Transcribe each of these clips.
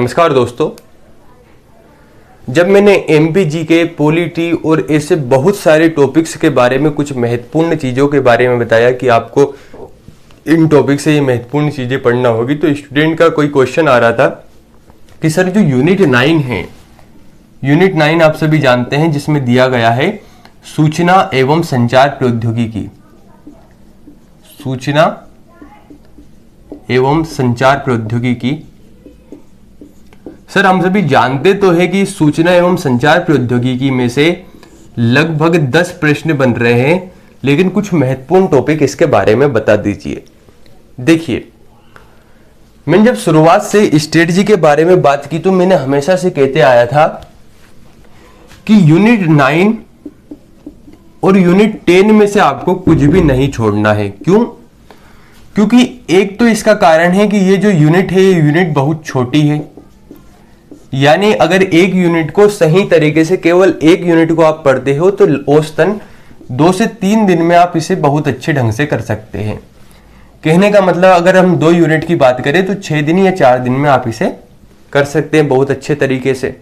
नमस्कार दोस्तों, जब मैंने एमपीजी के पॉलिटी और ऐसे बहुत सारे टॉपिक्स के बारे में कुछ महत्वपूर्ण चीज़ों के बारे में बताया कि आपको इन टॉपिक से ये महत्वपूर्ण चीज़ें पढ़ना होगी, तो स्टूडेंट का कोई क्वेश्चन आ रहा था कि सर जो यूनिट 9 है, यूनिट 9 आप सभी जानते हैं जिसमें दिया गया है सूचना एवं संचार प्रौद्योगिकी, सूचना एवं संचार प्रौद्योगिकी। सर हम सभी जानते तो है कि सूचना एवं संचार प्रौद्योगिकी में से लगभग 10 प्रश्न बन रहे हैं, लेकिन कुछ महत्वपूर्ण टॉपिक इसके बारे में बता दीजिए। देखिए, मैंने जब शुरुआत से स्ट्रेटजी के बारे में बात की तो मैंने हमेशा से कहते आया था कि यूनिट 9 और यूनिट 10 में से आपको कुछ भी नहीं छोड़ना है। क्यों? क्योंकि एक तो इसका कारण है कि ये जो यूनिट है, ये यूनिट बहुत छोटी है। यानी अगर एक यूनिट को सही तरीके से, केवल एक यूनिट को आप पढ़ते हो तो औसतन 2 से 3 दिन में आप इसे बहुत अच्छे ढंग से कर सकते हैं। कहने का मतलब अगर हम 2 यूनिट की बात करें तो 6 दिन या 4 दिन में आप इसे कर सकते हैं बहुत अच्छे तरीके से।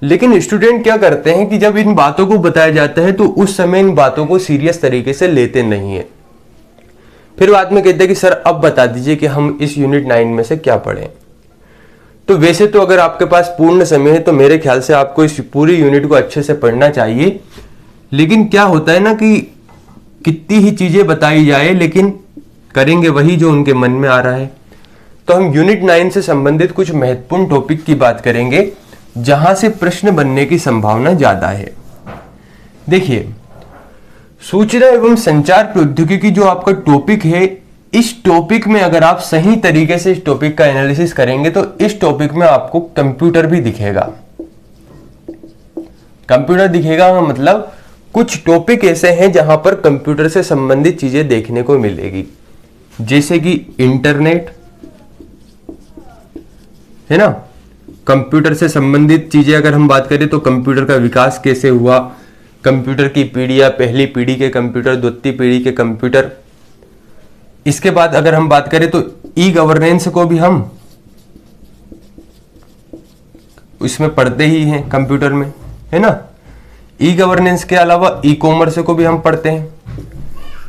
लेकिन स्टूडेंट क्या करते हैं कि जब इन बातों को बताया जाता है तो उस समय इन बातों को सीरियस तरीके से लेते नहीं है। फिर बाद में कहते हैं कि सर अब बता दीजिए कि हम इस यूनिट 9 में से क्या पढ़ें। तो वैसे तो अगर आपके पास पूर्ण समय है तो मेरे ख्याल से आपको इस पूरी यूनिट को अच्छे से पढ़ना चाहिए। लेकिन क्या होता है ना कि कितनी ही चीजें बताई जाए लेकिन करेंगे वही जो उनके मन में आ रहा है। तो हम यूनिट 9 से संबंधित कुछ महत्वपूर्ण टॉपिक की बात करेंगे जहां से प्रश्न बनने की संभावना ज्यादा है। देखिए, सूचना एवं संचार प्रौद्योगिकी जो आपका टॉपिक है, इस टॉपिक में अगर आप सही तरीके से इस टॉपिक का एनालिसिस करेंगे तो इस टॉपिक में आपको कंप्यूटर भी दिखेगा। कंप्यूटर दिखेगा मतलब कुछ टॉपिक ऐसे हैं जहां पर कंप्यूटर से संबंधित चीजें देखने को मिलेगी, जैसे कि इंटरनेट है ना। कंप्यूटर से संबंधित चीजें अगर हम बात करें तो कंप्यूटर का विकास कैसे हुआ, कंप्यूटर की पीढ़ियां, पहली पीढ़ी के कंप्यूटर, द्वितीय पीढ़ी के कंप्यूटर। इसके बाद अगर हम बात करें तो ई गवर्नेंस को भी हम इसमें पढ़ते ही हैं कंप्यूटर में, है ना। ई गवर्नेंस के अलावा ई कॉमर्स को भी हम पढ़ते हैं।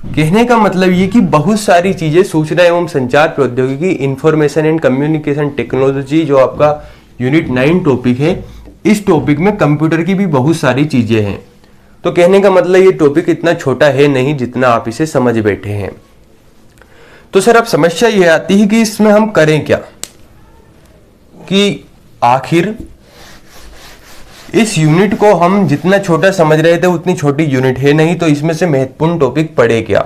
कहने का मतलब ये कि बहुत सारी चीजें सूचना एवं संचार प्रौद्योगिकी, इंफॉर्मेशन एंड कम्युनिकेशन टेक्नोलॉजी जो आपका यूनिट 9 टॉपिक है, इस टॉपिक में कंप्यूटर की भी बहुत सारी चीजें हैं। तो कहने का मतलब ये टॉपिक इतना छोटा है नहीं जितना आप इसे समझ बैठे हैं। तो सर अब समस्या ये आती है कि इसमें हम करें क्या, कि आखिर इस यूनिट को हम जितना छोटा समझ रहे थे उतनी छोटी यूनिट है नहीं, तो इसमें से महत्वपूर्ण टॉपिक पढ़े क्या।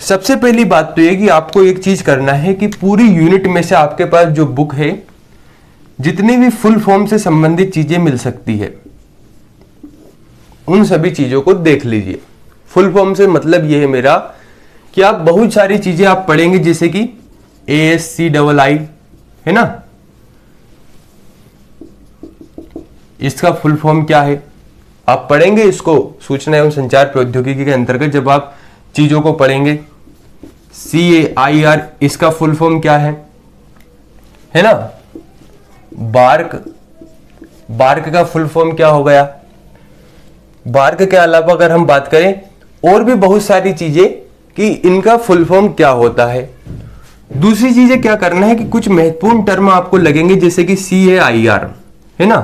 सबसे पहली बात तो ये कि आपको एक चीज करना है कि पूरी यूनिट में से आपके पास जो बुक है, जितनी भी फुल फॉर्म से संबंधित चीजें मिल सकती है, उन सभी चीजों को देख लीजिए। फुल फॉर्म से मतलब ये है मेरा कि आप बहुत सारी चीजें आप पढ़ेंगे, जैसे कि ASCII है ना, इसका फुल फॉर्म क्या है आप पढ़ेंगे। इसको सूचना एवं संचार प्रौद्योगिकी के अंतर्गत जब आप चीजों को पढ़ेंगे, CAIR इसका फुल फॉर्म क्या है ना। बार्क का फुल फॉर्म क्या हो गया। बार्क के अलावा अगर हम बात करें और भी बहुत सारी चीजें कि इनका फुल फॉर्म क्या होता है। दूसरी चीजें क्या करना है कि कुछ महत्वपूर्ण टर्म आपको लगेंगे, जैसे कि CAIR है ना।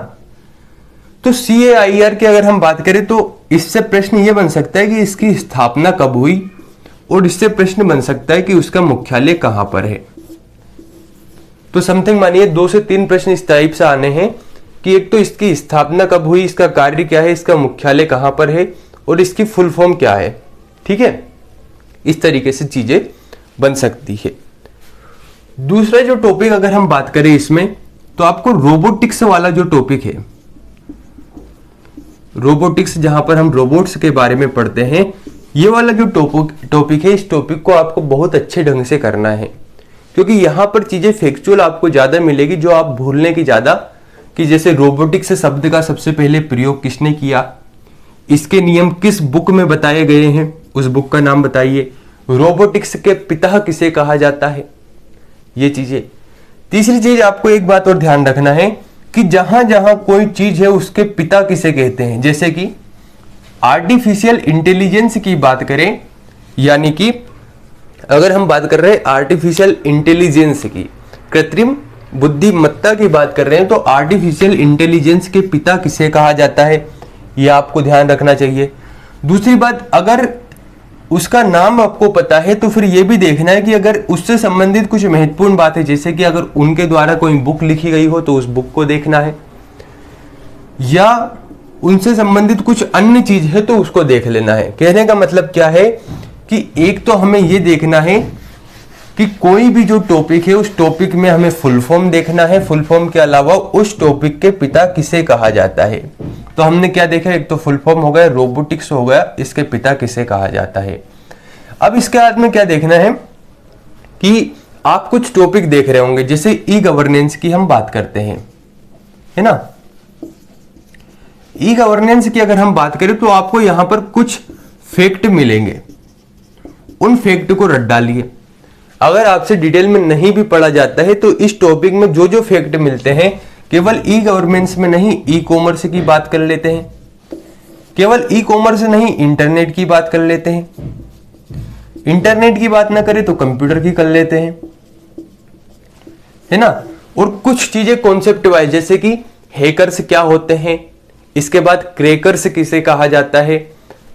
तो CAIR की अगर हम बात करें तो इससे प्रश्न ये बन सकता है कि इसकी स्थापना कब हुई, और इससे प्रश्न बन सकता है कि उसका मुख्यालय कहां पर है। तो समथिंग मानिए 2 से 3 प्रश्न इस टाइप से आने हैं कि एक तो इसकी स्थापना कब हुई, इसका कार्य क्या है, इसका मुख्यालय कहां पर है, और इसकी फुल फॉर्म क्या है। ठीक है, इस तरीके से चीजें बन सकती है। दूसरा जो टॉपिक अगर हम बात करें इसमें, तो आपको रोबोटिक्स वाला जो टॉपिक है, रोबोटिक्स जहां पर हम रोबोट्स के बारे में पढ़ते हैं, ये वाला जो टॉपिक है, इस टॉपिक को आपको बहुत अच्छे ढंग से करना है, क्योंकि यहां पर चीजें फैक्चुअल आपको ज्यादा मिलेगी जो आप भूलने की ज्यादा, कि जैसे रोबोटिक्स शब्द का सबसे पहले प्रयोग किसने किया, इसके नियम किस बुक में बताए गए हैं, उस बुक का नाम बताइए। रोबोटिक्स के पिता किसे कहा जाता है, ये चीजें। तीसरी चीज आपको एक बात और ध्यान रखना है कि जहां जहां कोई चीज है उसके पिता किसे कहते हैं, जैसे कि आर्टिफिशियल इंटेलिजेंस की बात करें, यानी कि अगर हम बात कर रहे हैं आर्टिफिशियल इंटेलिजेंस की, कृत्रिम बुद्धिमत्ता की बात कर रहे हैं, तो आर्टिफिशियल इंटेलिजेंस के पिता किसे कहा जाता है, यह आपको ध्यान रखना चाहिए। दूसरी बात, अगर उसका नाम आपको पता है तो फिर यह भी देखना है कि अगर उससे संबंधित कुछ महत्वपूर्ण बात है, जैसे कि अगर उनके द्वारा कोई बुक लिखी गई हो तो उस बुक को देखना है, या उनसे संबंधित कुछ अन्य चीज है तो उसको देख लेना है। कहने का मतलब क्या है कि एक तो हमें यह देखना है कि कोई भी जो टॉपिक है उस टॉपिक में हमें फुल फॉर्म देखना है, फुल फॉर्म के अलावा उस टॉपिक के पिता किसे कहा जाता है। तो हमने क्या देखा, एक तो फुल फॉर्म हो गया, रोबोटिक्स हो गया, इसके पिता किसे कहा जाता है। अब इसके बाद में क्या देखना है कि आप कुछ टॉपिक देख रहे होंगे, जैसे ई गवर्नेंस की हम बात करते हैं, है ना। ई गवर्नेंस की अगर हम बात करें तो आपको यहां पर कुछ फैक्ट मिलेंगे, उन फैक्ट को रट डालिए। अगर आपसे डिटेल में नहीं भी पढ़ा जाता है तो इस टॉपिक में जो जो फैक्ट मिलते हैं, केवल ई गवर्नेंस में नहीं, ई कॉमर्स की बात कर लेते हैं, केवल ई कॉमर्स नहीं, इंटरनेट की बात कर लेते हैं, इंटरनेट की बात ना करें तो कंप्यूटर की कर लेते हैं, है ना। और कुछ चीजें कॉन्सेप्ट वाइज, जैसे कि हैकर्स क्या होते हैं, इसके बाद क्रैकर्स किसे कहा जाता है,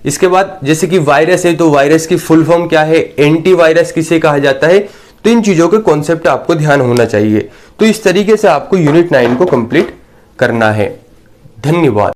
इसके बाद जैसे कि वायरस है तो वायरस की फुल फॉर्म क्या है, एंटीवायरस किसे कहा जाता है। तो इन चीजों के कॉन्सेप्ट आपको ध्यान होना चाहिए। तो इस तरीके से आपको यूनिट 9 को कंप्लीट करना है। धन्यवाद।